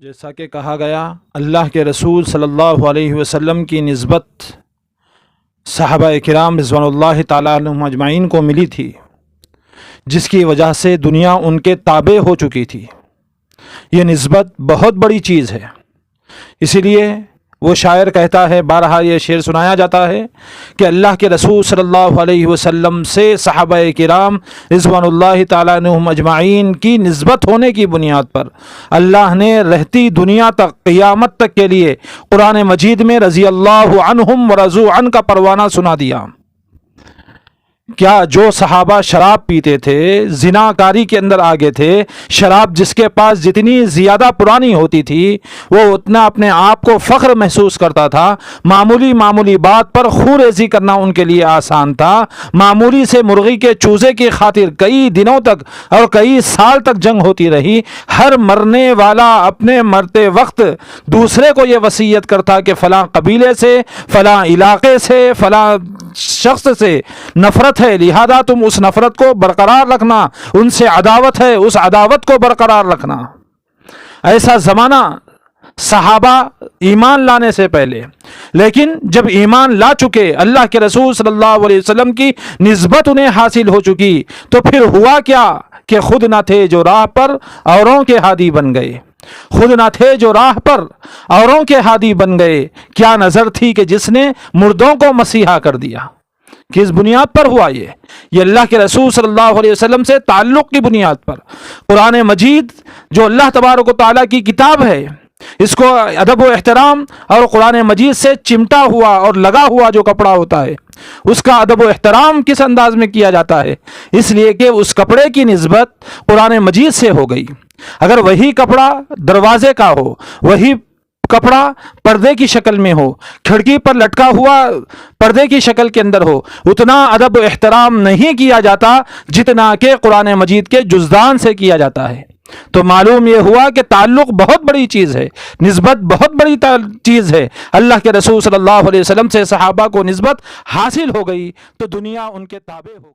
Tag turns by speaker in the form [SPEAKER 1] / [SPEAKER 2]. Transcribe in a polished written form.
[SPEAKER 1] جیسا کہ کہا گیا اللہ کے رسول صلی اللہ علیہ وسلم کی نسبت صحابہ کرام رضوان اللہ تعالیٰ عنہم اجمعین کو ملی تھی، جس کی وجہ سے دنیا ان کے تابع ہو چکی تھی۔ یہ نسبت بہت بڑی چیز ہے، اسی لیے وہ شاعر کہتا ہے، بارہا یہ شعر سنایا جاتا ہے کہ اللہ کے رسول صلی اللہ علیہ وسلم سے صحابہ کرام رضوان اللہ تعالیٰ عنہم اجمعین کی نسبت ہونے کی بنیاد پر اللہ نے رہتی دنیا تک قیامت تک کے لیے قرآن مجید میں رضی اللہ عنہم ورضوا عنہ کا پروانہ سنا دیا۔ کیا جو صحابہ شراب پیتے تھے، زنا کاری کے اندر آگے تھے، شراب جس کے پاس جتنی زیادہ پرانی ہوتی تھی وہ اتنا اپنے آپ کو فخر محسوس کرتا تھا، معمولی بات پر خونریزی کرنا ان کے لیے آسان تھا، معمولی سے مرغی کے چوزے کی خاطر کئی دنوں تک اور کئی سال تک جنگ ہوتی رہی۔ ہر مرنے والا اپنے مرتے وقت دوسرے کو یہ وصیت کرتا کہ فلاں قبیلے سے، فلاں علاقے سے، فلاں شخص سے نفرت ہے، لہذا تم اس نفرت کو برقرار رکھنا، ان سے عداوت ہے، اس عداوت کو برقرار رکھنا۔ ایسا زمانہ صحابہ ایمان لانے سے پہلے، لیکن جب ایمان لا چکے، اللہ کے رسول صلی اللہ علیہ وسلم کی نسبت انہیں حاصل ہو چکی، تو پھر ہوا کیا کہ خود نہ تھے جو راہ پر اوروں کے ہادی بن گئے، خود نہ تھے جو راہ پر اوروں کے ہادی بن گئے۔ کیا نظر تھی کہ جس نے مردوں کو مسیحا کر دیا؟ کس بنیاد پر ہوا یہ اللہ کے رسول صلی اللہ علیہ وسلم سے تعلق کی بنیاد پر۔ قرآن مجید جو اللہ تبارک و تعالیٰ کی کتاب ہے، اس کو ادب و احترام اور قرآن مجید سے چمٹا ہوا اور لگا ہوا جو کپڑا ہوتا ہے، اس کا ادب و احترام کس انداز میں کیا جاتا ہے؟ اس لیے کہ اس کپڑے کی نسبت قرآن مجید سے ہو گئی۔ اگر وہی کپڑا دروازے کا ہو، وہی کپڑا پردے کی شکل میں ہو، کھڑکی پر لٹکا ہوا پردے کی شکل کے اندر ہو، اتنا ادب و احترام نہیں کیا جاتا جتنا کہ قرآن مجید کے جزدان سے کیا جاتا ہے۔ تو معلوم یہ ہوا کہ تعلق بہت بڑی چیز ہے، نسبت بہت بڑی چیز ہے۔ اللہ کے رسول صلی اللہ علیہ وسلم سے صحابہ کو نسبت حاصل ہو گئی تو دنیا ان کے تابع ہو گئی۔